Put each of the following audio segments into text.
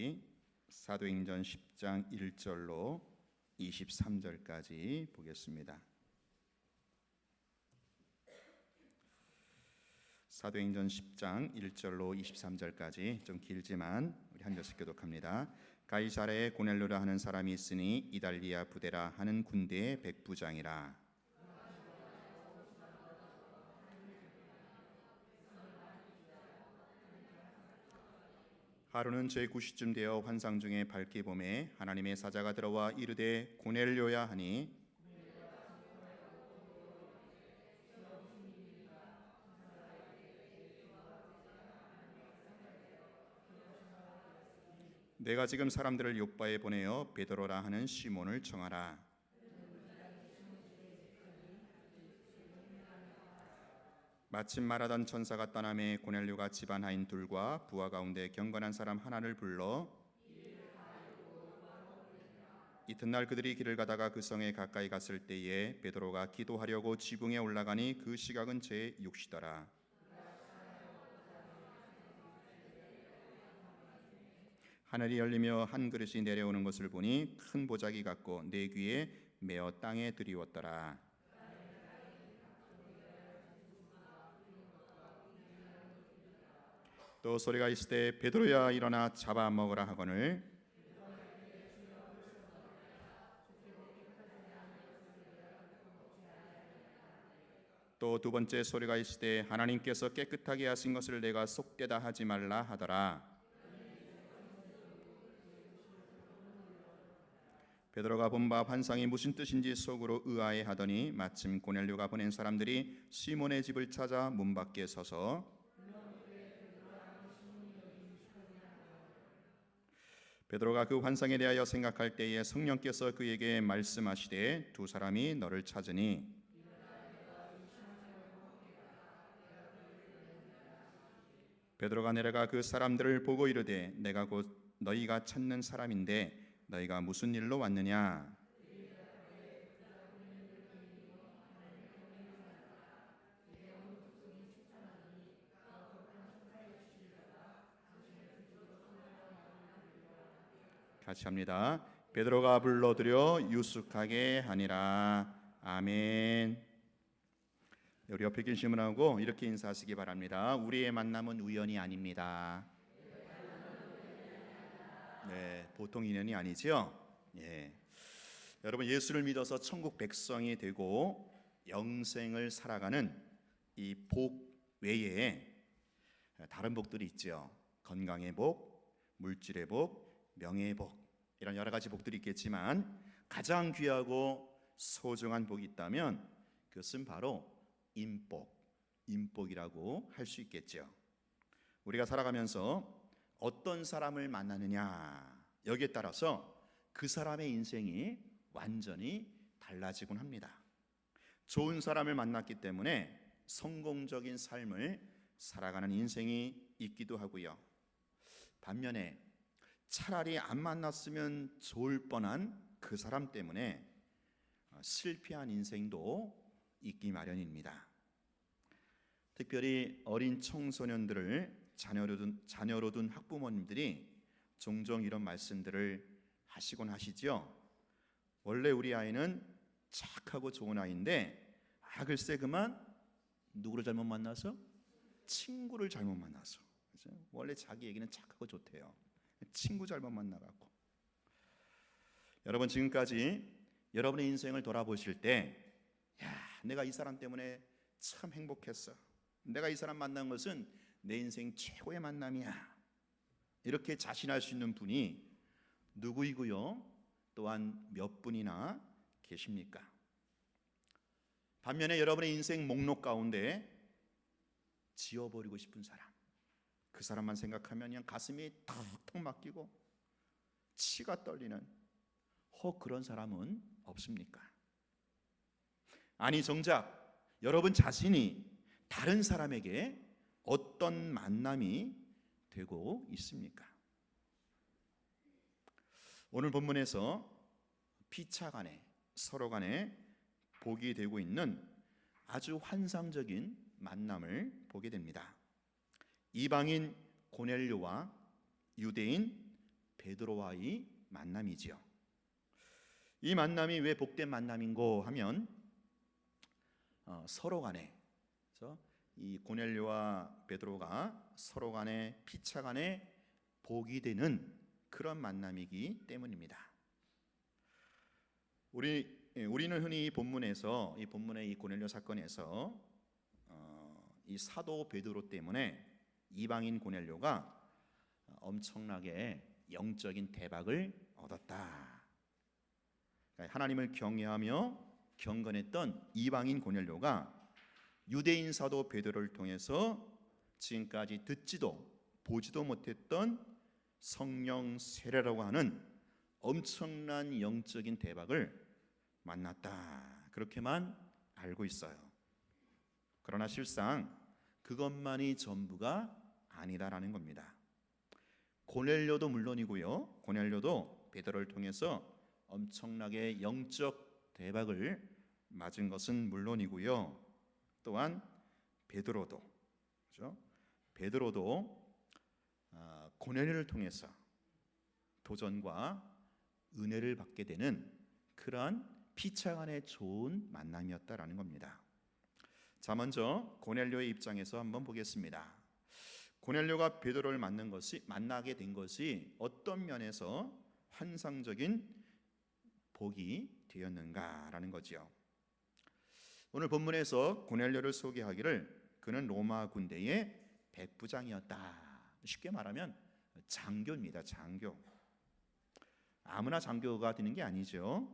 말씀까지 사도행전 10장 1절로 23절까지 보겠습니다. 사도행전 10장 1절로 23절까지 좀 길지만 우리 한 절씩 교독합니다. 가이사랴에 고넬료라 하는 사람이 있으니 이달리아 부데라 하는 군대의 백부장이라. 하루는 제9시쯤 되어 환상 중에 밝게 보매 하나님의 사자가 들어와 이르되 고넬료야 하니 내가 지금 사람들을 요바에 보내어 베드로라 하는 시몬을 청하라. 마침 말하던 천사가 떠나매 고넬료가 집안 하인 둘과 부하 가운데 경건한 사람 하나를 불러 이튿날 그들이 길을 가다가 그 성에 가까이 갔을 때에 베드로가 기도하려고 지붕에 올라가니 그 시각은 제6시더라. 하늘이 열리며 한 그릇이 내려오는 것을 보니 큰 보자기 같고 내 귀에 메어 땅에 들이웠더라. 또 소리가 있을 때 베드로야 일어나 잡아 먹으라 하거늘 또 두 번째 소리가 있을 때 하나님께서 깨끗하게 하신 것을 내가 속되다 하지 말라 하더라. 베드로가 본 바 환상이 무슨 뜻인지 속으로 의아해하더니 마침 고넬료가 보낸 사람들이 시몬의 집을 찾아 문 밖에 서서 베드로가 그 환상에 대하여 생각할 때에 성령께서 그에게 말씀하시되 두 사람이 너를 찾으니 베드로가 내려가 그 사람들을 보고 이르되 내가 곧 너희가 찾는 사람인데 너희가 무슨 일로 왔느냐? 같이 합니다. 베드로가 불러들여 유숙하게 하니라. 아멘. 우리 옆에 계신 분하고 이렇게 인사하시기 바랍니다. 우리의 만남은 우연이 아닙니다. 네, 보통 인연이 아니죠. 예. 여러분 예수를 믿어서 천국 백성이 되고 영생을 살아가는 이 복 외에 다른 복들이 있죠. 건강의 복, 물질의 복, 명예의 복 이런 여러 가지 복들이 있겠지만 가장 귀하고 소중한 복이 있다면 그것은 바로 인복이라고 할 수 있겠죠. 우리가 살아가면서 어떤 사람을 만나느냐 여기에 따라서 그 사람의 인생이 완전히 달라지곤 합니다. 좋은 사람을 만났기 때문에 성공적인 삶을 살아가는 인생이 있기도 하고요. 반면에 차라리 안 만났으면 좋을 뻔한 그 사람 때문에 실패한 인생도 있기 마련입니다. 특별히 어린 청소년들을 자녀로 둔 학부모님들이 종종 이런 말씀들을 하시곤 하시죠. 원래 우리 아이는 착하고 좋은 아이인데 글쎄 그만 누구를 잘못 만나서? 친구를 잘못 만나서. 그렇죠? 원래 자기 얘기는 착하고 좋대요. 친구 잘못 만나갖고. 여러분 지금까지 여러분의 인생을 돌아보실 때 내가 이 사람 때문에 참 행복했어. 내가 이 사람 만난 것은 내 인생 최고의 만남이야. 이렇게 자신할 수 있는 분이 누구이고요? 또한 몇 분이나 계십니까? 반면에 여러분의 인생 목록 가운데 지워버리고 싶은 사람, 그 사람만 생각하면 그냥 가슴이 턱턱 막히고 치가 떨리는 혹 그런 사람은 없습니까? 아니 정작 여러분 자신이 다른 사람에게 어떤 만남이 되고 있습니까? 오늘 본문에서 피차 간에 서로 간에 복이 되고 있는 아주 환상적인 만남을 보게 됩니다. 이방인 고넬료와 유대인 베드로와의 만남이지요. 이 만남이 왜 복된 만남인고 하면 서로 간에, 그래서 이 고넬료와 베드로가 서로 간에 피차 간에 복이 되는 그런 만남이기 때문입니다. 우리는 흔히 이 본문의 이 고넬료 사건에서 이 사도 베드로 때문에 이방인 고넬료가 엄청나게 영적인 대박을 얻었다. 하나님을 경외하며 경건했던 이방인 고넬료가 유대인 사도 베드로를 통해서 지금까지 듣지도 보지도 못했던 성령 세례라고 하는 엄청난 영적인 대박을 만났다. 그렇게만 알고 있어요. 그러나 실상 그것만이 전부가 아니다라는 겁니다. 고넬료도 물론이고요. 고넬료도 베드로를 통해서 엄청나게 영적 대박을 맞은 것은 물론이고요. 또한 베드로도, 그렇죠? 베드로도 고넬료를 통해서 도전과 은혜를 받게 되는 그러한 피차간의 좋은 만남이었다라는 겁니다. 자, 먼저 고넬료의 입장에서 한번 보겠습니다. 고넬료가 베드로를 만나게 된 것이 어떤 면에서 환상적인 복이 되었는가라는 거지요. 오늘 본문에서 고넬료를 소개하기를 그는 로마 군대의 백부장이었다. 쉽게 말하면 장교입니다. 장교. 아무나 장교가 되는 게 아니죠.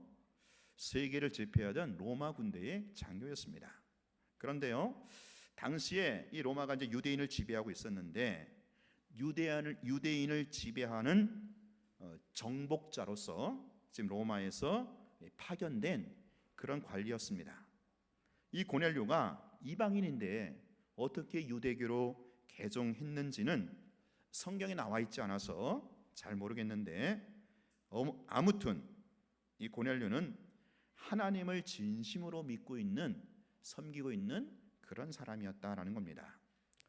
세계를 제패하던 로마 군대의 장교였습니다. 그런데요, 당시에 이 로마가 이제 유대인을 지배하고 있었는데 유대인을 지배하는 정복자로서 지금 로마에서 파견된 그런 관리였습니다. 이 고넬료가 이방인인데 어떻게 유대교로 개종했는지는 성경에 나와 있지 않아서 잘 모르겠는데 아무튼 이 고넬료는 하나님을 진심으로 믿고 있는, 섬기고 있는 그런 사람이었다라는 겁니다.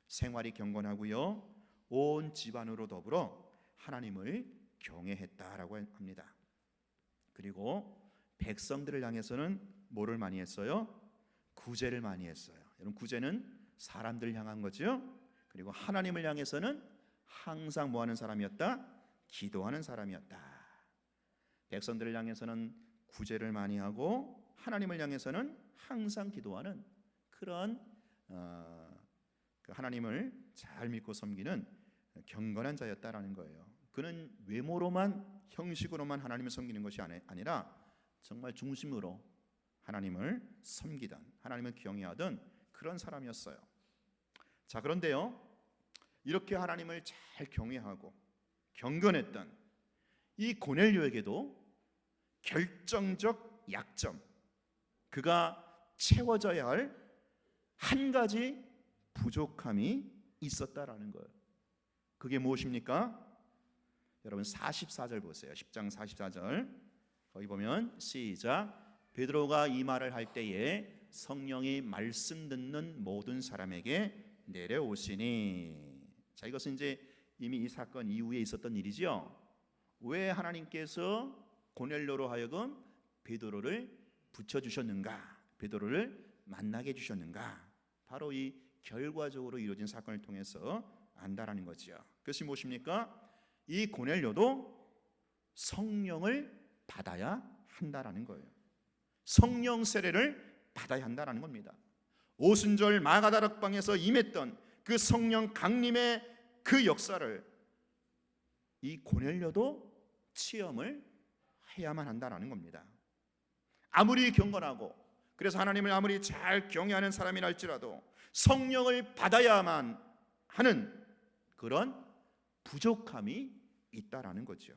생활이 경건하고요, 온 집안으로 더불어 하나님을 경외했다라고 합니다. 그리고 백성들을 향해서는 뭐를 많이 했어요? 구제를 많이 했어요. 여러분, 구제는 사람들을 향한 거죠. 그리고 하나님을 향해서는 항상 뭐 하는 사람이었다? 기도하는 사람이었다. 백성들을 향해서는 구제를 많이 하고 하나님을 향해서는 항상 기도하는 그런 하나님을 잘 믿고 섬기는 경건한 자였다라는 거예요. 그는 외모로만, 형식으로만 하나님을 섬기는 것이 아니라 정말 중심으로 하나님을 섬기던, 하나님을 경외하던 그런 사람이었어요. 자, 그런데요, 이렇게 하나님을 잘 경외하고 경건했던 이 고넬료에게도 결정적 약점, 그가 채워져야 할 한 가지 부족함이 있었다라는 거예요. 그게 무엇입니까? 여러분 44절 보세요. 10장 44절. 거기 보면 시작. 베드로가 이 말을 할 때에 성령이 말씀 듣는 모든 사람에게 내려오시니. 자, 이것은 이제 이미 이 사건 이후에 있었던 일이죠. 왜 하나님께서 고넬료로 하여금 베드로를 붙여주셨는가, 베드로를 만나게 해주셨는가? 바로 이 결과적으로 이루어진 사건을 통해서 안다라는 거죠. 그것이 무엇입니까? 이 고넬료도 성령을 받아야 한다라는 거예요. 성령 세례를 받아야 한다라는 겁니다. 오순절 마가다락방에서 임했던 그 성령 강림의 그 역사를 이 고넬료도 체험을 해야만 한다라는 겁니다. 아무리 경건하고, 그래서 하나님을 아무리 잘 경외하는 사람이라 할지라도 성령을 받아야만 하는 그런 부족함이 있다라는 거죠.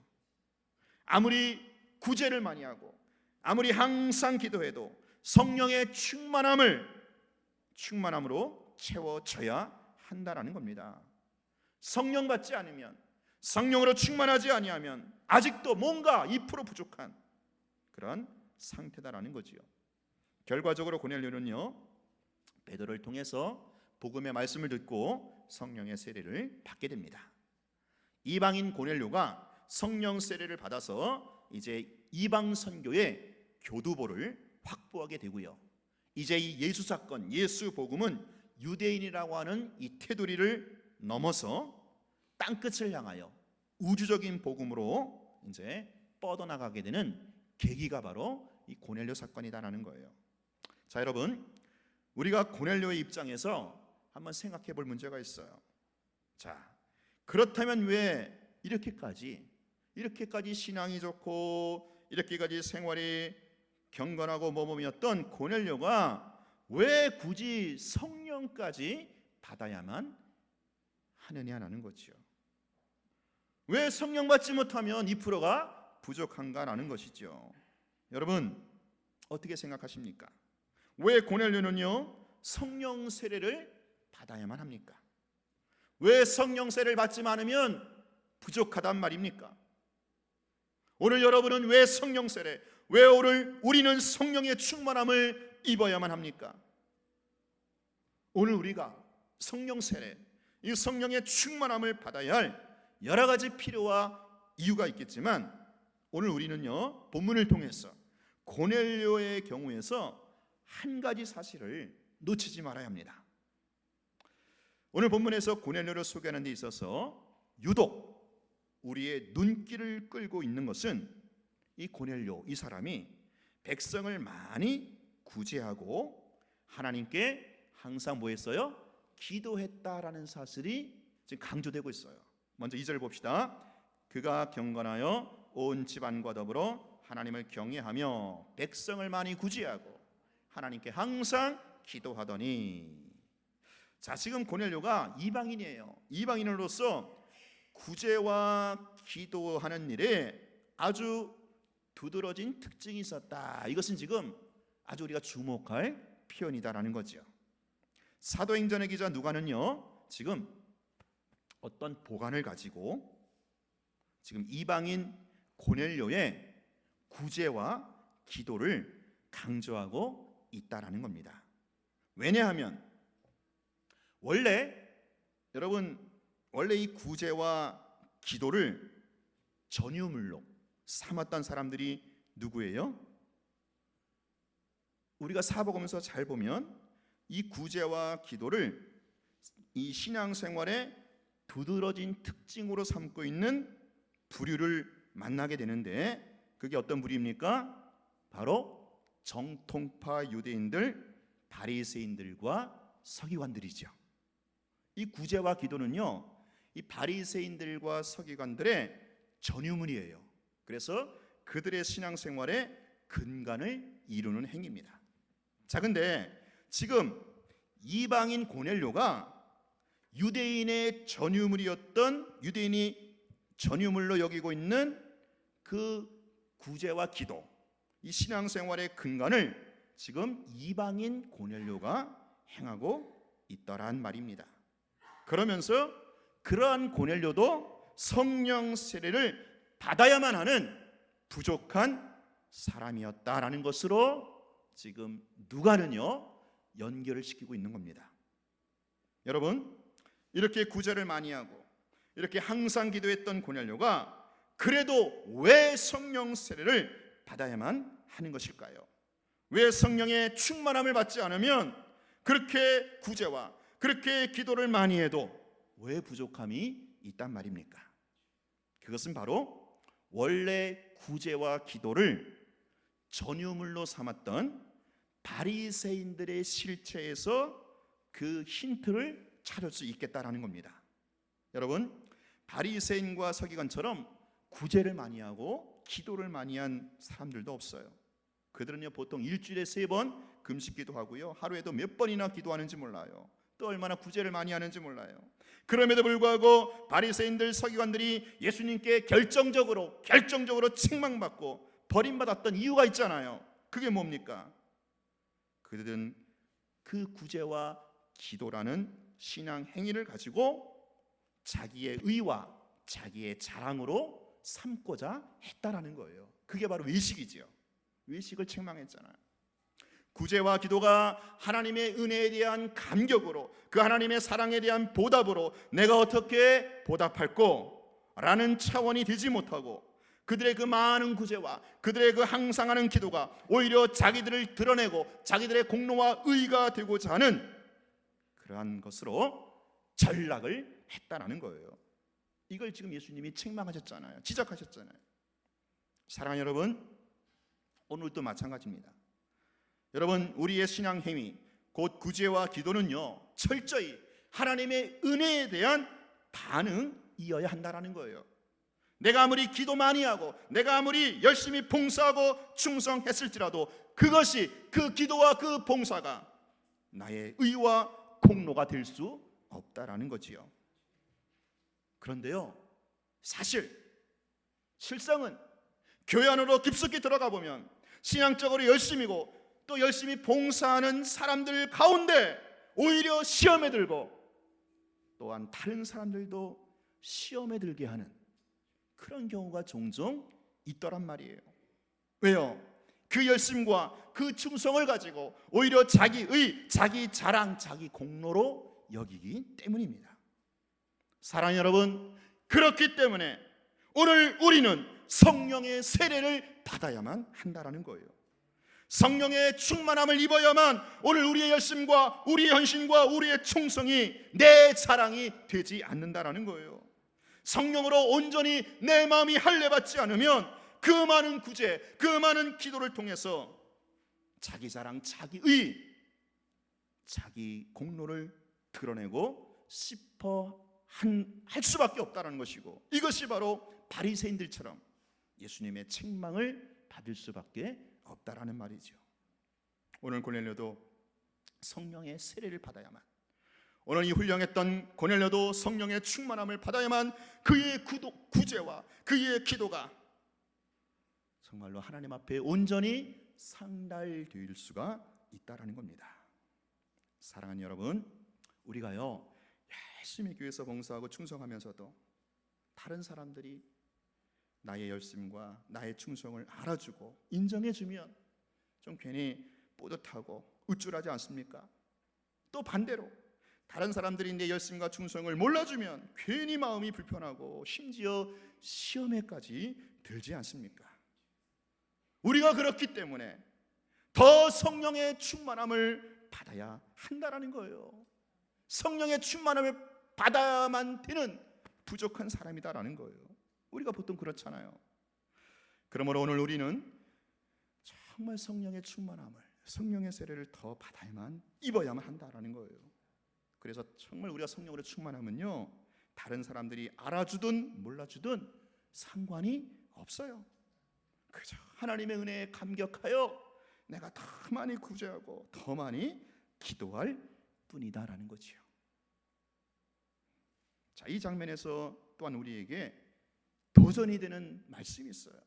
아무리 구제를 많이 하고 아무리 항상 기도해도 성령의 충만함으로 채워져야 한다라는 겁니다. 성령 받지 않으면, 성령으로 충만하지 아니하면 아직도 뭔가 2% 부족한 그런 상태다라는 거지요. 결과적으로 고넬료는요, 베드로를 통해서 복음의 말씀을 듣고 성령의 세례를 받게 됩니다. 이방인 고넬료가 성령 세례를 받아서 이제 이방 선교의 교두보를 확보하게 되고요. 이제 이 예수 사건, 예수 복음은 유대인이라고 하는 이 테두리를 넘어서 땅끝을 향하여 우주적인 복음으로 이제 뻗어나가게 되는 계기가 바로 이 고넬료 사건이다라는 거예요. 자, 여러분, 우리가 고넬료의 입장에서 한번 생각해 볼 문제가 있어요. 자, 그렇다면 왜 이렇게까지 신앙이 좋고 이렇게까지 생활이 경건하고 모범이었던 고넬료가 왜 굳이 성령까지 받아야만 하느냐라는 거죠. 왜 성령 받지 못하면 2%가 부족한가라는 것이죠. 여러분, 어떻게 생각하십니까? 왜 고넬료는요 성령 세례를 받아야만 합니까? 왜 성령 세례를 받지 않으면 부족하단 말입니까? 오늘 여러분은 왜 성령 세례, 왜 오늘 우리는 성령의 충만함을 입어야만 합니까? 오늘 우리가 성령 세례, 이 성령의 충만함을 받아야 할 여러 가지 필요와 이유가 있겠지만 오늘 우리는요 본문을 통해서 고넬료의 경우에서 한 가지 사실을 놓치지 말아야 합니다. 오늘 본문에서 고넬료를 소개하는 데 있어서 유독 우리의 눈길을 끌고 있는 것은 이 고넬료, 이 사람이 백성을 많이 구제하고 하나님께 항상 뭐 했어요? 기도했다라는 사실이 지금 강조되고 있어요. 먼저 2절 봅시다. 그가 경건하여 온 집안과 더불어 하나님을 경외하며 백성을 많이 구제하고 하나님께 항상 기도하더니. 자, 지금 고넬료가 이방인이에요. 이방인으로서 구제와 기도하는 일에 아주 두드러진 특징이 있었다. 이것은 지금 아주 우리가 주목할 표현이다라는 거죠. 사도행전의 기자 누가는요 지금 어떤 보관을 가지고 지금 이방인 고넬료의 구제와 기도를 강조하고 있다라는 겁니다. 왜냐하면 원래 이 구제와 기도를 전유물로 삼았던 사람들이 누구예요? 우리가 사복음서 잘 보면 이 구제와 기도를 이 신앙생활의 두드러진 특징으로 삼고 있는 부류를 만나게 되는데 그게 어떤 부류입니까? 바로 정통파 유대인들, 바리새인들과 서기관들이죠. 이 구제와 기도는요 이 바리새인들과 서기관들의 전유물이에요. 그래서 그들의 신앙생활의 근간을 이루는 행위입니다. 자, 근데 지금 이방인 고넬료가 유대인의 전유물이었던, 유대인이 전유물로 여기고 있는 그 구제와 기도, 이 신앙생활의 근간을 지금 이방인 고넬료가 행하고 있더란 말입니다. 그러면서 그러한 고넬료도 성령 세례를 받아야만 하는 부족한 사람이었다라는 것으로 지금 누가는요 연결을 시키고 있는 겁니다. 여러분, 이렇게 구제를 많이 하고 이렇게 항상 기도했던 고넬료가 그래도 왜 성령 세례를 받아야만 하는 것일까요? 왜 성령의 충만함을 받지 않으면 그렇게 구제와 그렇게 기도를 많이 해도 왜 부족함이 있단 말입니까? 그것은 바로 원래 구제와 기도를 전유물로 삼았던 바리새인들의 실체에서 그 힌트를 찾을 수 있겠다라는 겁니다. 여러분, 바리새인과 서기관처럼 구제를 많이 하고 기도를 많이 한 사람들도 없어요. 그들은요 보통 일주일에 3번 금식기도 하고요 하루에도 몇 번이나 기도하는지 몰라요. 또 얼마나 구제를 많이 하는지 몰라요. 그럼에도 불구하고 바리새인들, 서기관들이 예수님께 결정적으로 책망받고 버림받았던 이유가 있잖아요. 그게 뭡니까? 그들은 그 구제와 기도라는 신앙 행위를 가지고 자기의 의와 자기의 자랑으로 삼고자 했다라는 거예요. 그게 바로 외식이지요. 외식을 책망했잖아요. 구제와 기도가 하나님의 은혜에 대한 감격으로, 그 하나님의 사랑에 대한 보답으로 내가 어떻게 보답할꼬, 라는 차원이 되지 못하고 그들의 그 많은 구제와 그들의 그 항상 하는 기도가 오히려 자기들을 드러내고 자기들의 공로와 의가 되고자 하는 그러한 것으로 전락을 했다라는 거예요. 이걸 지금 예수님이 책망하셨잖아요. 지적하셨잖아요. 사랑하는 여러분, 오늘도 마찬가지입니다. 여러분, 우리의 신앙 행위 곧 구제와 기도는요, 철저히 하나님의 은혜에 대한 반응이어야 한다라는 거예요. 내가 아무리 기도 많이 하고 내가 아무리 열심히 봉사하고 충성했을지라도 그것이 그 기도와 그 봉사가 나의 의와 공로가 될 수 없다라는 거지요. 그런데요, 실상은 교회 안으로 깊숙이 들어가 보면 신앙적으로 열심이고 또 열심히 봉사하는 사람들 가운데 오히려 시험에 들고 또한 다른 사람들도 시험에 들게 하는 그런 경우가 종종 있더란 말이에요. 왜요? 그 열심과 그 충성을 가지고 오히려 자기의, 자기 자랑, 자기 공로로 여기기 때문입니다. 사랑하는 여러분, 그렇기 때문에 오늘 우리는 성령의 세례를 받아야만 한다라는 거예요. 성령의 충만함을 입어야만 오늘 우리의 열심과 우리의 헌신과 우리의 충성이 내 자랑이 되지 않는다라는 거예요. 성령으로 온전히 내 마음이 할례받지 않으면 그 많은 구제, 그 많은 기도를 통해서 자기 자랑, 자기의, 자기 공로를 드러내고 싶어 할 수밖에 없다는 것이고, 이것이 바로 바리새인들처럼 예수님의 책망을 받을 수밖에 없다라는 말이죠. 오늘 고넬료도 성령의 세례를 받아야만, 오늘 이 훌륭했던 고넬료도 성령의 충만함을 받아야만 그의 구제와 그의 기도가 정말로 하나님 앞에 온전히 상달될 수가 있다라는 겁니다. 사랑하는 여러분, 우리가요 열심히 교회에서 봉사하고 충성하면서도 다른 사람들이 나의 열심과 나의 충성을 알아주고 인정해주면 좀 괜히 뿌듯하고 우쭐하지 않습니까? 또 반대로 다른 사람들이 내 열심과 충성을 몰라주면 괜히 마음이 불편하고 심지어 시험에까지 들지 않습니까? 우리가 그렇기 때문에 더 성령의 충만함을 받아야 한다라는 거예요. 성령의 충만함을 받아야만 되는 부족한 사람이다라는 거예요. 우리가 보통 그렇잖아요. 그러므로 오늘 우리는 정말 성령의 충만함을, 성령의 세례를 더 받아야만, 입어야만 한다라는 거예요. 그래서 정말 우리가 성령으로 충만하면요, 다른 사람들이 알아주든 몰라주든 상관이 없어요. 그저 하나님의 은혜에 감격하여 내가 더 많이 구제하고 더 많이 기도할 뿐이다라는 거지요. 자, 이 장면에서 또한 우리에게 도전이 되는 말씀이 있어요.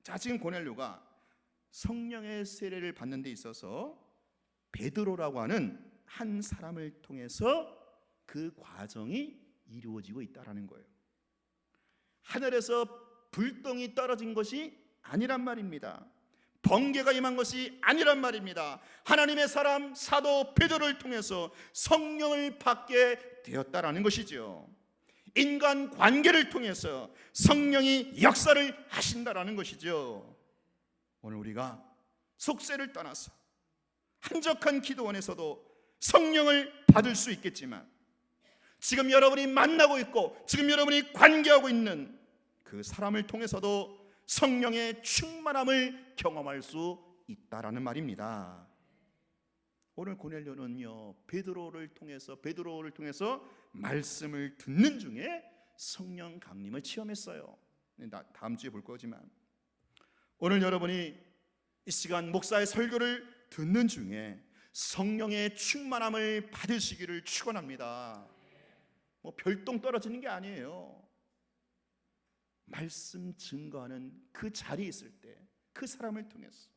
자, 지금 고넬료가 성령의 세례를 받는 데 있어서 베드로라고 하는 한 사람을 통해서 그 과정이 이루어지고 있다라는 거예요. 하늘에서 불똥이 떨어진 것이 아니란 말입니다. 번개가 임한 것이 아니란 말입니다. 하나님의 사람 사도 베드로를 통해서 성령을 받게 되었다라는 것이죠. 인간 관계를 통해서 성령이 역사를 하신다라는 것이죠. 오늘 우리가 속세를 떠나서 한적한 기도원에서도 성령을 받을 수 있겠지만, 지금 여러분이 만나고 있고 지금 여러분이 관계하고 있는 그 사람을 통해서도 성령의 충만함을 경험할 수 있다라는 말입니다. 오늘 고넬료는요 베드로를 통해서 말씀을 듣는 중에 성령 강림을 체험했어요. 다음 주에 볼 거지만 오늘 여러분이 이 시간 목사의 설교를 듣는 중에 성령의 충만함을 받으시기를 축원합니다. 뭐 별똥 떨어지는 게 아니에요. 말씀 증거하는 그 자리에 있을 때 그 사람을 통해서,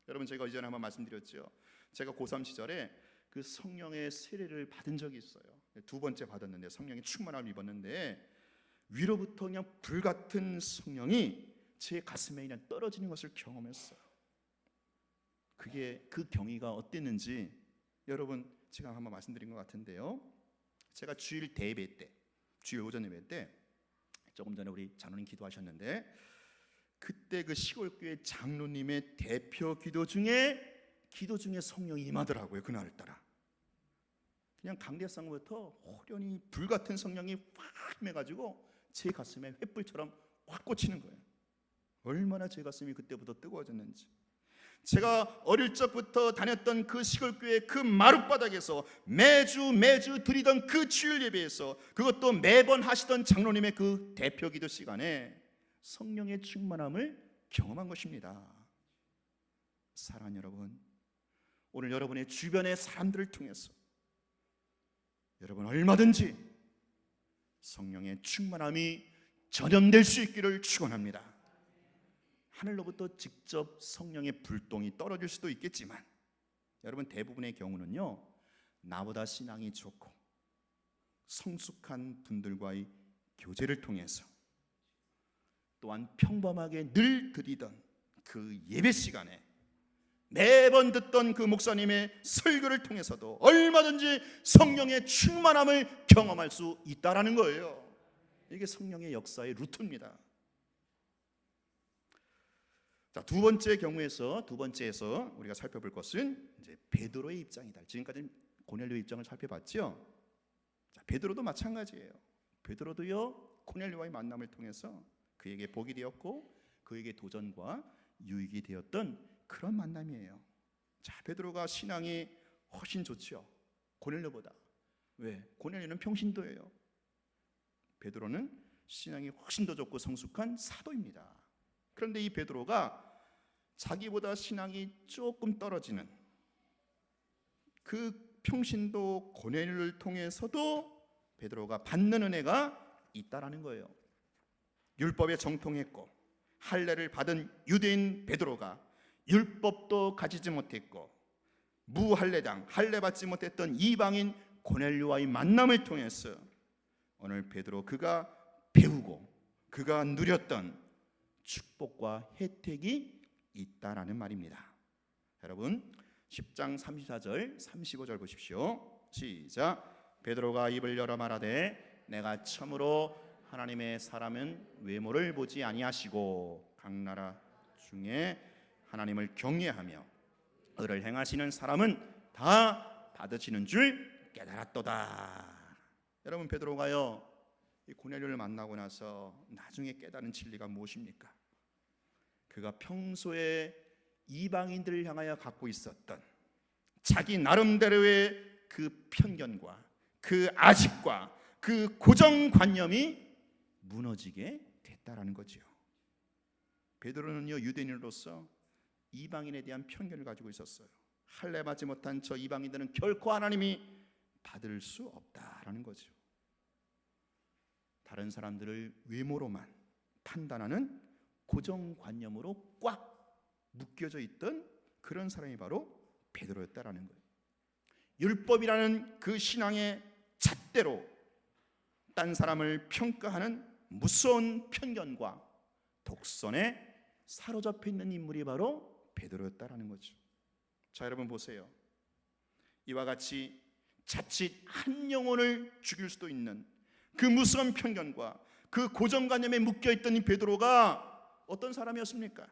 여러분 제가 이전에 한번 말씀드렸죠. 제가 고3 시절에 그 성령의 세례를 받은 적이 있어요. 두 번째 받았는데 성령의 충만함을 입었는데 위로부터 그냥 불같은 성령이 제 가슴에 그냥 떨어지는 것을 경험했어요. 그게 그 경위가 어땠는지 여러분 제가 한번 말씀드린 것 같은데요. 제가 주일 대예배 때, 주일 오전 예배 때 조금 전에 우리 장로님 기도하셨는데 그때 그 시골교회 장로님의 대표 기도 중에 성령이 임하더라고요. 그날따라 그냥 강대상부터 호련히 불같은 성령이 확 임해가지고 제 가슴에 횃불처럼 확 꽂히는 거예요. 얼마나 제 가슴이 그때부터 뜨거워졌는지. 제가 어릴 적부터 다녔던 그 시골교회 그 마룻바닥에서 매주 드리던 그 주일 예배에서, 그것도 매번 하시던 장로님의 그 대표 기도 시간에 성령의 충만함을 경험한 것입니다. 사랑하는 여러분, 오늘 여러분의 주변의 사람들을 통해서 여러분 얼마든지 성령의 충만함이 전염될 수 있기를 축원합니다. 하늘로부터 직접 성령의 불똥이 떨어질 수도 있겠지만 여러분 대부분의 경우는요, 나보다 신앙이 좋고 성숙한 분들과의 교제를 통해서, 또한 평범하게 늘 드리던 그 예배 시간에 매번 듣던 그 목사님의 설교를 통해서도 얼마든지 성령의 충만함을 경험할 수 있다라는 거예요. 이게 성령의 역사의 루트입니다. 자, 두 번째에서 우리가 살펴볼 것은 이제 베드로의 입장이다. 지금까지 고넬료의 입장을 살펴봤죠. 자, 베드로도 마찬가지예요. 베드로도요, 고넬료와의 만남을 통해서 그에게 복이 되었고 그에게 도전과 유익이 되었던 그런 만남이에요. 자, 베드로가 신앙이 훨씬 좋죠, 고넬료보다. 왜? 고넬료는 평신도예요. 베드로는 신앙이 훨씬 더 좋고 성숙한 사도입니다. 그런데 이 베드로가 자기보다 신앙이 조금 떨어지는 그 평신도 고넬료를 통해서도 베드로가 받는 은혜가 있다라는 거예요. 율법에 정통했고 할례를 받은 유대인 베드로가 율법도 가지지 못했고 무할례당, 할례 받지 못했던 이방인 고넬료와의 만남을 통해서 오늘 베드로 그가 배우고 그가 누렸던 축복과 혜택이 있다라는 말입니다. 여러분 10장 34절 35절 보십시오. 시작. 베드로가 입을 열어 말하되 내가 참으로 하나님의 사람은 외모를 보지 아니하시고 각 나라 중에 하나님을 경외하며 의를 행하시는 사람은 다 받으시는 줄 깨달았도다. 여러분 베드로가요, 이 고넬료를 만나고 나서 나중에 깨달은 진리가 무엇입니까? 그가 평소에 이방인들을 향하여 갖고 있었던 자기 나름대로의 그 편견과 그 아집과 그 고정관념이 무너지게 됐다라는 거죠. 베드로는요, 유대인으로서 이방인에 대한 편견을 가지고 있었어요. 할례 받지 못한 저 이방인들은 결코 하나님이 받을 수 없다라는 거죠. 다른 사람들을 외모로만 판단하는 고정관념으로 꽉 묶여져 있던 그런 사람이 바로 베드로였다라는 거예요. 율법이라는 그 신앙의 잣대로 딴 사람을 평가하는 무서운 편견과 독선에 사로잡혀 있는 인물이 바로 베드로였다라는 거죠. 자, 여러분 보세요. 이와 같이 자칫 한 영혼을 죽일 수도 있는 그 무서운 편견과 그 고정관념에 묶여있던 이 베드로가 어떤 사람이었습니까?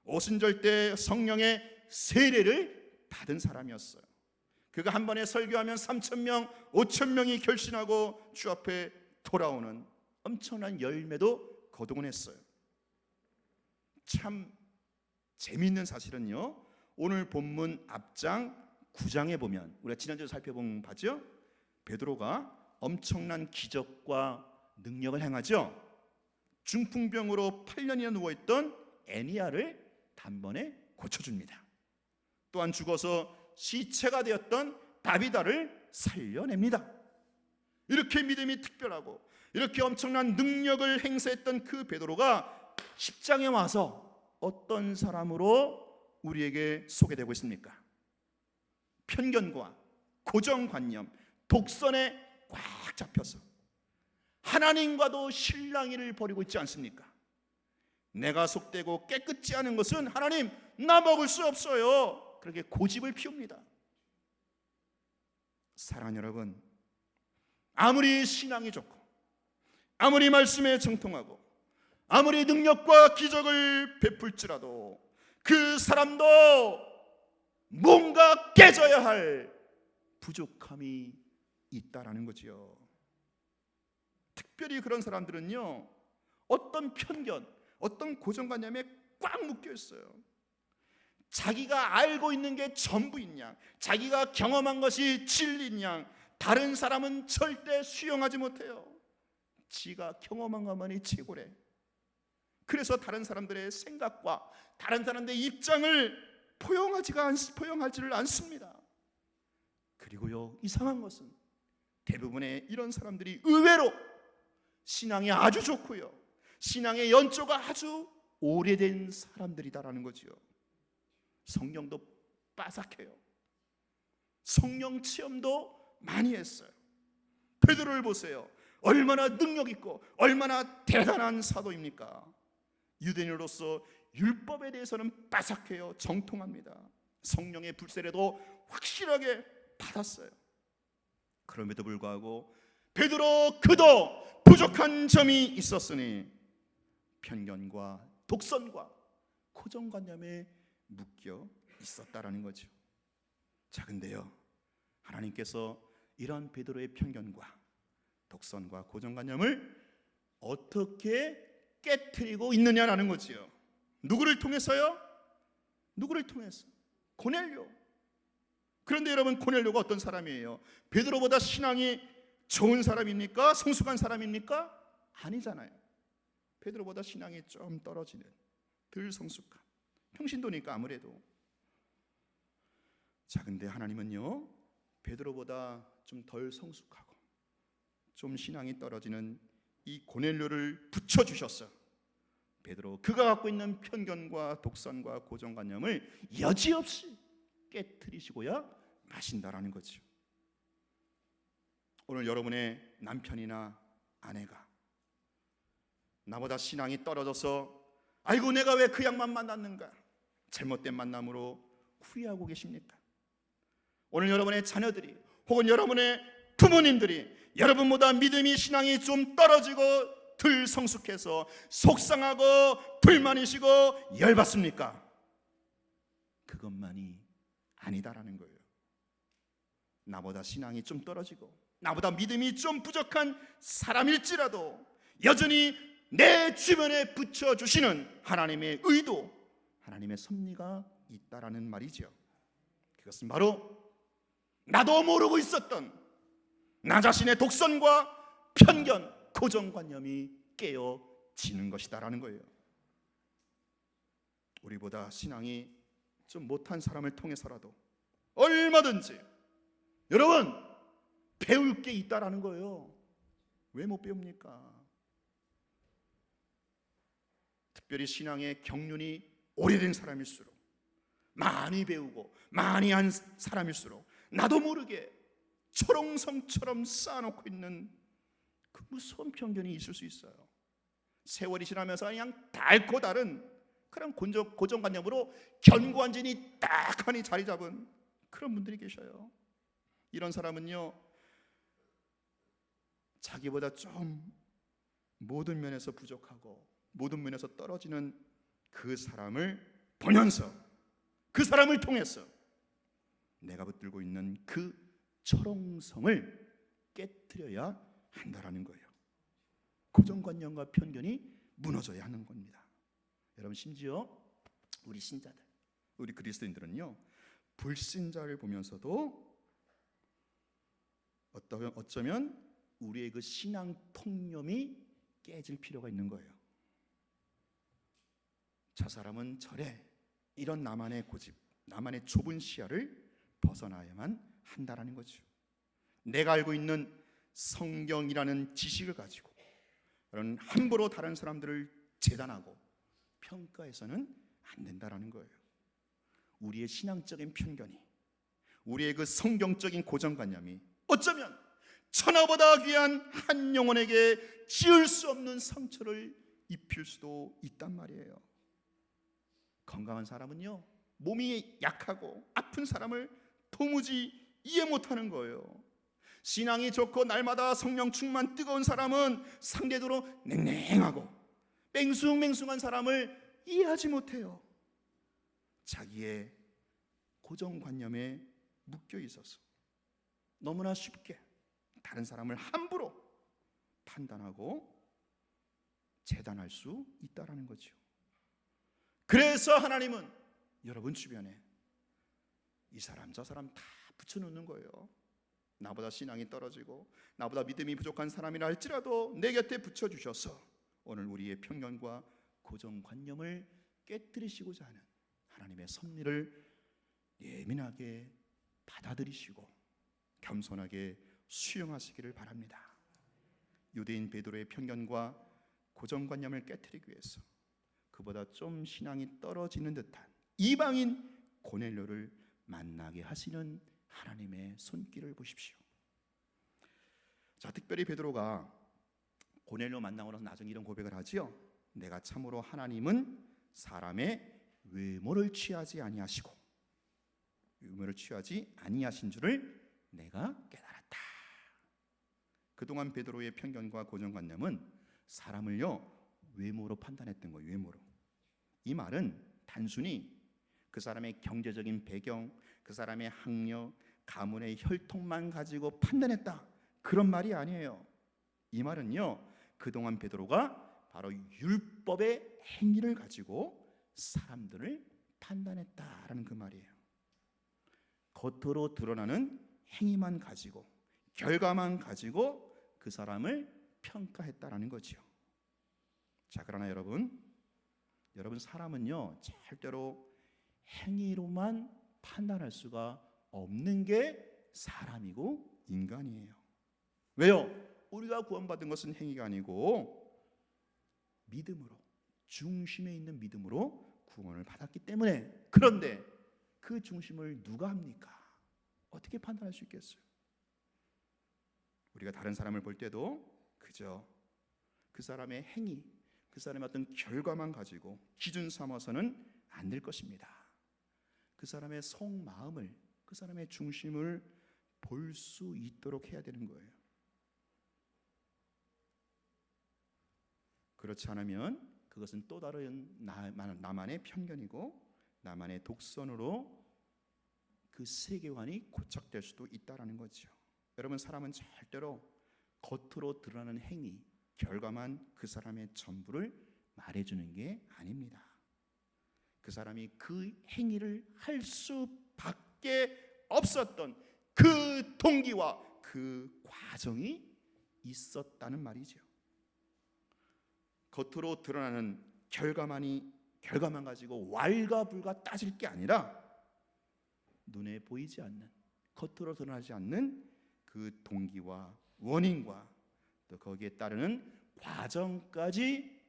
오순절 때 성령의 세례를 받은 사람이었어요. 그가 한 번에 설교하면 3,000명, 5,000명이 결신하고 주 앞에 돌아오는 엄청난 열매도 거두곤 했어요. 참 재미있는 사실은요, 오늘 본문 앞장 9장에 보면 우리가 지난주에 살펴본 바죠. 베드로가 엄청난 기적과 능력을 행하죠. 중풍병으로 8년이나 누워있던 애니야를 단번에 고쳐줍니다. 또한 죽어서 시체가 되었던 다비다를 살려냅니다. 이렇게 믿음이 특별하고 이렇게 엄청난 능력을 행사했던 그 베드로가 10장에 와서 어떤 사람으로 우리에게 소개되고 있습니까? 편견과 고정관념, 독선에 꽉 잡혀서 하나님과도 실랑이를 벌이고 있지 않습니까? 내가 속되고 깨끗지 않은 것은 하나님 나 먹을 수 없어요. 그렇게 고집을 피웁니다. 사랑하는 여러분, 아무리 신앙이 좋고 아무리 말씀에 정통하고 아무리 능력과 기적을 베풀지라도 그 사람도 뭔가 깨져야 할 부족함이 있다라는 거지요. 특별히 그런 사람들은요, 어떤 편견, 어떤 고정관념에 꽉 묶여 있어요. 자기가 알고 있는 게 전부인 양, 자기가 경험한 것이 진리인 양, 다른 사람은 절대 수용하지 못해요. 지가 경험한 것만이 최고래. 그래서 다른 사람들의 생각과 다른 사람들의 입장을 포용하지를 않습니다. 그리고요, 이상한 것은 대부분의 이런 사람들이 의외로 신앙이 아주 좋고요, 신앙의 연조가 아주 오래된 사람들이다라는 거지요. 성령도 빠삭해요. 성령 체험도 많이 했어요. 베드로를 보세요. 얼마나 능력 있고 얼마나 대단한 사도입니까? 유대인으로서 율법에 대해서는 빠삭해요. 정통합니다. 성령의 불세례도 확실하게 받았어요. 그럼에도 불구하고 베드로 그도 부족한 점이 있었으니 편견과 독선과 고정관념에 묶여 있었다라는 거죠. 자, 근데요, 하나님께서 이런 베드로의 편견과 독선과 고정관념을 어떻게 깨트리고 있느냐라는 거지요. 누구를 통해서요? 누구를 통해서? 고넬료. 그런데 여러분, 고넬료가 어떤 사람이에요? 베드로보다 신앙이 좋은 사람입니까? 성숙한 사람입니까? 아니잖아요. 베드로보다 신앙이 좀 떨어지는, 덜 성숙한, 평신도니까 아무래도. 자, 근데 하나님은요, 베드로보다 좀 덜 성숙하고 좀 신앙이 떨어지는 이 고넬료를 붙여주셨어. 베드로, 그가 갖고 있는 편견과 독선과 고정관념을 여지없이 깨트리시고야 마신다라는 거죠. 오늘 여러분의 남편이나 아내가 나보다 신앙이 떨어져서 아이고 내가 왜 그 양만 만났는가, 잘못된 만남으로 후회하고 계십니까? 오늘 여러분의 자녀들이 혹은 여러분의 부모님들이 여러분보다 믿음이, 신앙이 좀 떨어지고 덜 성숙해서 속상하고 불만이시고 열받습니까? 그것만이 아니다라는 거예요. 나보다 신앙이 좀 떨어지고 나보다 믿음이 좀 부족한 사람일지라도 여전히 내 주변에 붙여주시는 하나님의 의도, 하나님의 섭리가 있다라는 말이죠. 그것은 바로 나도 모르고 있었던 나 자신의 독선과 편견, 고정관념이 깨어지는 것이다라는 거예요. 우리보다 신앙이 좀 못한 사람을 통해서라도 얼마든지 여러분 배울 게 있다라는 거예요. 왜 못 배웁니까? 특별히 신앙의 경륜이 오래된 사람일수록, 많이 배우고 많이 한 사람일수록 나도 모르게 초롱성처럼 쌓아놓고 있는 그 무서운 편견이 있을 수 있어요. 세월이 지나면서 그냥 닳고 다른 그런 고정관념으로 견고한 진이 딱하니 자리 잡은 그런 분들이 계셔요. 이런 사람은요, 자기보다 좀 모든 면에서 부족하고 모든 면에서 떨어지는 그 사람을 보면서 그 사람을 통해서 내가 붙들고 있는 그 초롱성을 깨트려야 한다라는 거예요. 고정관념과 편견이 무너져야 하는 겁니다. 여러분, 심지어 우리 신자들, 우리 그리스도인들은요, 불신자를 보면서도 어쩌면 우리의 그 신앙 통념이 깨질 필요가 있는 거예요. 저 사람은 저래, 이런 나만의 고집, 나만의 좁은 시야를 벗어나야만 한다라는 거죠. 내가 알고 있는 성경이라는 지식을 가지고 그런 함부로 다른 사람들을 재단하고 평가해서는 안 된다라는 거예요. 우리의 신앙적인 편견이, 우리의 그 성경적인 고정관념이 어쩌면 천하보다 귀한 한 영혼에게 지을 수 없는 상처를 입힐 수도 있단 말이에요. 건강한 사람은요, 몸이 약하고 아픈 사람을 도무지 이해 못하는 거예요. 신앙이 좋고 날마다 성령 충만 뜨거운 사람은 상대적으로 냉랭하고 맹숭맹숭한 사람을 이해하지 못해요. 자기의 고정관념에 묶여 있어서 너무나 쉽게 다른 사람을 함부로 판단하고 재단할 수 있다라는 거죠. 그래서 하나님은 여러분 주변에 이 사람 저 사람 다 붙여놓는 거예요. 나보다 신앙이 떨어지고 나보다 믿음이 부족한 사람이라 할지라도 내 곁에 붙여주셔서 오늘 우리의 편견과 고정관념을 깨뜨리시고자 하는 하나님의 섭리를 예민하게 받아들이시고 겸손하게 수용하시기를 바랍니다. 유대인 베드로의 편견과 고정관념을 깨뜨리기 위해서 그보다 좀 신앙이 떨어지는 듯한 이방인 고넬료를 만나게 하시는 하나님의 손길을 보십시오. 자, 특별히 베드로가 고넬료 만나고 나서 나중에 이런 고백을 하지요. 내가 참으로 하나님은 사람의 외모를 취하지 아니하시고 외모를 취하지 아니하신 줄을 내가 깨달았다. 그동안 베드로의 편견과 고정관념은 사람을요 외모로 판단했던 거예요. 외모로. 이 말은 단순히 그 사람의 경제적인 배경, 그 사람의 학력, 가문의 혈통만 가지고 판단했다, 그런 말이 아니에요. 이 말은요 그동안 베드로가 바로 율법의 행위를 가지고 사람들을 판단했다라는 그 말이에요. 겉으로 드러나는 행위만 가지고 결과만 가지고 그 사람을 평가했다라는 거죠. 자, 그러나 여러분 사람은요 절대로 행위로만 판단할 수가 없는 게 사람이고 인간이에요. 왜요? 우리가 구원받은 것은 행위가 아니고 믿음으로, 중심에 있는 믿음으로 구원을 받았기 때문에. 그런데 그 중심을 누가 합니까? 어떻게 판단할 수 있겠어요? 우리가 다른 사람을 볼 때도 그저 그 사람의 행위, 그 사람의 어떤 결과만 가지고 기준 삼아서는 안 될 것입니다. 그 사람의 속마음을, 그 사람의 중심을 볼 수 있도록 해야 되는 거예요. 그렇지 않으면 그것은 또 다른 나만의 편견이고 나만의 독선으로 그 세계관이 고착될 수도 있다라는 거죠. 여러분, 사람은 절대로 겉으로 드러나는 행위, 결과만 그 사람의 전부를 말해주는 게 아닙니다. 그 사람이 그 행위를 할 수밖에 없었던 그 동기와 그 과정이 있었다는 말이죠. 겉으로 드러나는 결과만 가지고 왈가불가 따질 게 아니라 눈에 보이지 않는, 겉으로 드러나지 않는 그 동기와 원인과 또 거기에 따르는 과정까지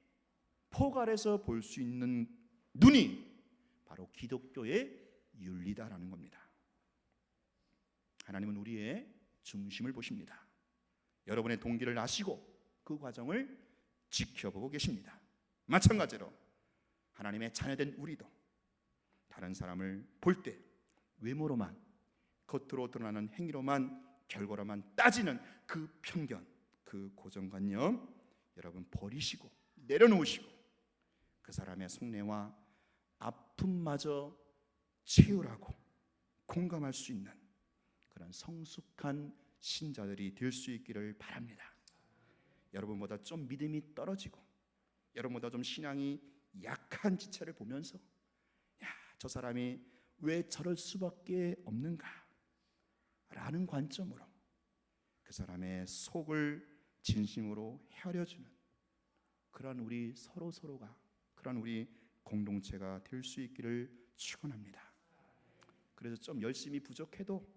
포괄해서 볼 수 있는 눈이 바로 기독교의 윤리다라는 겁니다. 하나님은 우리의 중심을 보십니다. 여러분의 동기를 아시고 그 과정을 지켜보고 계십니다. 마찬가지로 하나님의 자녀된 우리도 다른 사람을 볼 때 외모로만, 겉으로 드러나는 행위로만, 결과로만 따지는 그 편견, 그 고정관념 여러분 버리시고 내려놓으시고 그 사람의 속내와 아픔마저 채우라고 공감할 수 있는 그런 성숙한 신자들이 될 수 있기를 바랍니다. 여러분보다 좀 믿음이 떨어지고 여러분보다 좀 신앙이 약한 지체를 보면서 저 사람이 왜 저럴 수밖에 없는가 라는 관점으로 그 사람의 속을 진심으로 헤아려주는 그런 우리 서로가, 그런 우리 공동체가 될 수 있기를 축원합니다. 그래서 좀 열심히 부족해도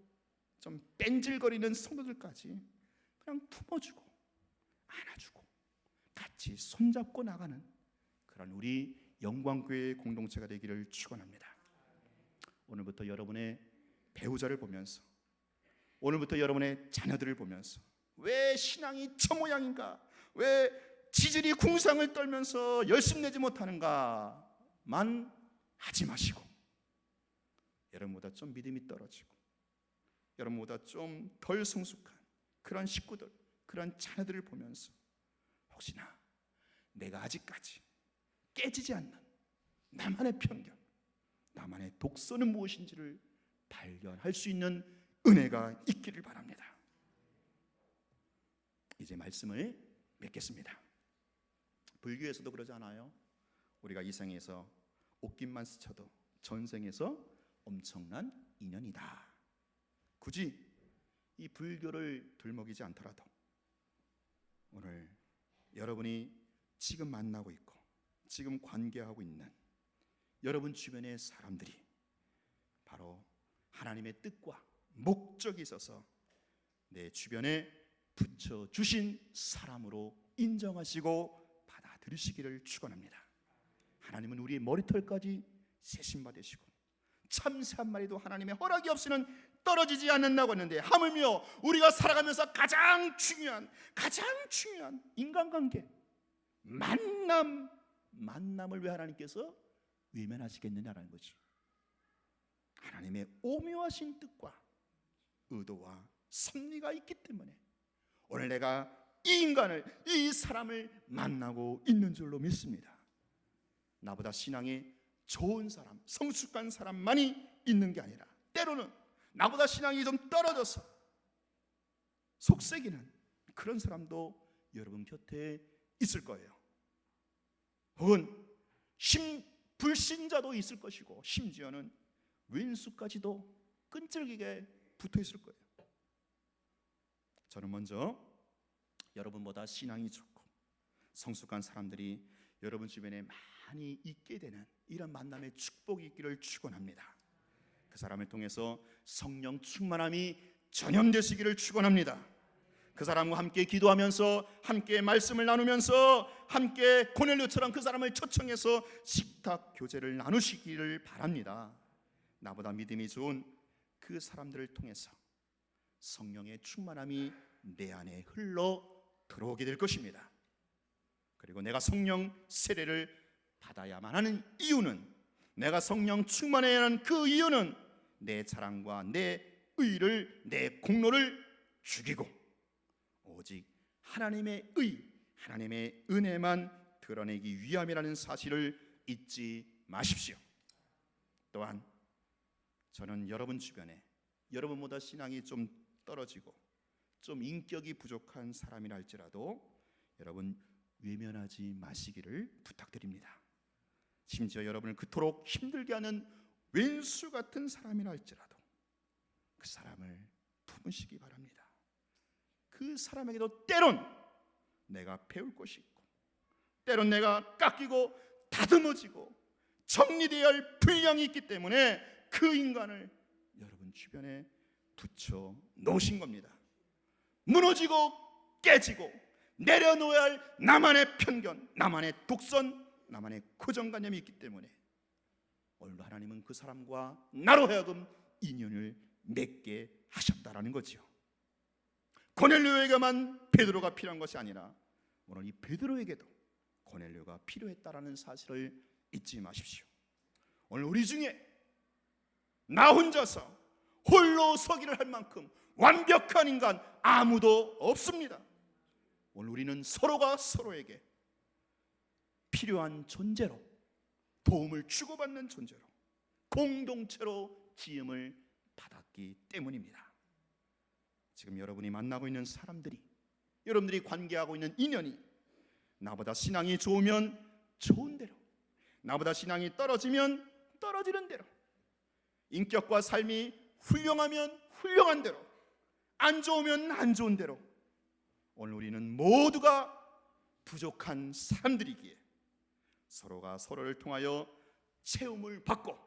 좀 뺀질거리는 성도들까지 그냥 품어주고 안아주고 같이 손잡고 나가는 그런 우리 영광교회의 공동체가 되기를 축원합니다. 오늘부터 여러분의 배우자를 보면서, 오늘부터 여러분의 자녀들을 보면서 왜 신앙이 저 모양인가, 왜 지질이 궁상을 떨면서 열심내지 못하는가만 하지 마시고 여러분보다 좀 믿음이 떨어지고 여러분보다 좀 덜 성숙한 그런 식구들, 그런 자녀들을 보면서 혹시나 내가 아직까지 깨지지 않는 나만의 편견, 나만의 독선은 무엇인지를 발견할 수 있는 은혜가 있기를 바랍니다. 이제 말씀을 맺겠습니다. 불교에서도 그러지 않아요? 우리가 이 생에서 옷깃만 스쳐도 전생에서 엄청난 인연이다. 굳이 이 불교를 들먹이지 않더라도 오늘 여러분이 지금 만나고 있고 지금 관계하고 있는 여러분 주변의 사람들이 바로 하나님의 뜻과 목적이 있어서 내 주변에 붙여주신 사람으로 인정하시고 받아들이시기를 축원합니다. 하나님은 우리의 머리털까지 세심받으시고 참새 한 마리도 하나님의 허락이 없이는 떨어지지 않는다고 했는데, 하물며 우리가 살아가면서 가장 중요한 인간관계, 만남을 왜 하나님께서 외면하시겠느냐라는 거죠. 하나님의 오묘하신 뜻과 의도와 섭리가 있기 때문에 오늘 내가 이 사람을 만나고 있는 줄로 믿습니다. 나보다 신앙이 좋은 사람, 성숙한 사람만이 있는 게 아니라 때로는 나보다 신앙이 좀 떨어져서 속색이는 그런 사람도 여러분 곁에 있을 거예요. 혹은 불신자도 있을 것이고 심지어는 왼수까지도 끈질기게 붙어 있을 거예요. 저는 먼저 여러분보다 신앙이 좋고 성숙한 사람들이 여러분 주변에 많이 있게 되는 이런 만남의 축복이 있기를 축원합니다. 그 사람을 통해서 성령 충만함이 전염되시기를 축원합니다. 그 사람과 함께 기도하면서 함께 말씀을 나누면서 함께 고넬료처럼 그 사람을 초청해서 식탁 교제를 나누시기를 바랍니다. 나보다 믿음이 좋은 그 사람들을 통해서 성령의 충만함이 내 안에 흘러 들어오게 될 것입니다. 그리고 내가 성령 세례를 받아야만 하는 이유는, 내가 성령 충만해야 하는 그 이유는 내 자랑과 내 의를, 내 공로를 죽이고 오직 하나님의 의, 하나님의 은혜만 드러내기 위함이라는 사실을 잊지 마십시오. 또한 저는 여러분 주변에 여러분보다 신앙이 좀 떨어지고 좀 인격이 부족한 사람이라 할지라도 여러분 외면하지 마시기를 부탁드립니다. 심지어 여러분을 그토록 힘들게 하는 왼수 같은 사람이라 할지라도 그 사람을 품으시기 바랍니다. 그 사람에게도 때론 내가 배울 것이 있고 때론 내가 깎이고 다듬어지고 정리되어야 할 분량이 있기 때문에 그 인간을 여러분 주변에 붙여 놓으신 겁니다. 무너지고 깨지고 내려놓아야 할 나만의 편견, 나만의 독선, 나만의 고정관념이 있기 때문에 오늘도 하나님은 그 사람과 나로 하여금 인연을 맺게 하셨다라는 거죠. 고넬료에게만 베드로가 필요한 것이 아니라 오늘 이 베드로에게도 고넬료가 필요했다라는 사실을 잊지 마십시오. 오늘 우리 중에 나 혼자서 홀로 서기를 할 만큼 완벽한 인간 아무도 없습니다. 오늘 우리는 서로가 서로에게 필요한 존재로, 도움을 주고받는 존재로, 공동체로 지음을 받았기 때문입니다. 지금 여러분이 만나고 있는 사람들이, 여러분들이 관계하고 있는 인연이 나보다 신앙이 좋으면 좋은 대로, 나보다 신앙이 떨어지면 떨어지는 대로, 인격과 삶이 훌륭하면 훌륭한 대로, 안 좋으면 안 좋은 대로, 오늘 우리는 모두가 부족한 사람들이기에 서로가 서로를 통하여 채움을 받고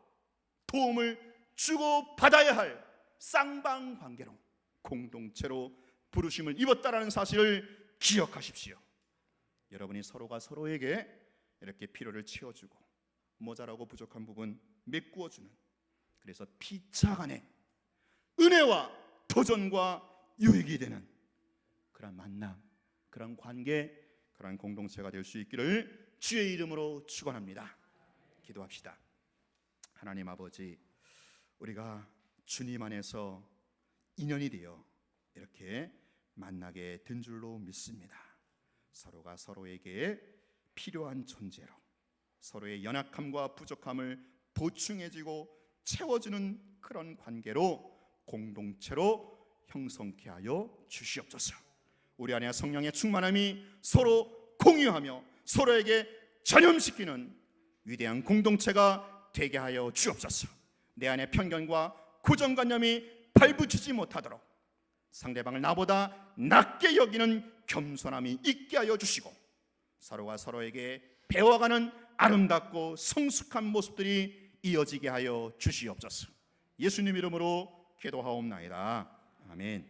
도움을 주고 받아야 할 쌍방관계로, 공동체로 부르심을 입었다라는 사실을 기억하십시오. 여러분이 서로가 서로에게 이렇게 필요를 채워주고 모자라고 부족한 부분 메꾸어주는, 그래서 피차간에 은혜와 도전과 유익이 되는 그런 만남, 그런 관계, 그런 공동체가 될 수 있기를 주의 이름으로 축원합니다. 기도합시다. 하나님 아버지, 우리가 주님 안에서 인연이 되어 이렇게 만나게 된 줄로 믿습니다. 서로가 서로에게 필요한 존재로 서로의 연약함과 부족함을 보충해주고 채워주는 그런 관계로 공동체로 형성케 하여 주시옵소서. 우리 안에 성령의 충만함이 서로 공유하며 서로에게 전염시키는 위대한 공동체가 되게 하여 주옵소서. 내 안에 편견과 고정관념이 발붙이지 못하도록 상대방을 나보다 낮게 여기는 겸손함이 있게 하여 주시고 서로가 서로에게 배워가는 아름답고 성숙한 모습들이 이어지게 하여 주시옵소서. 예수님 이름으로 기도하옵나이다. 아멘.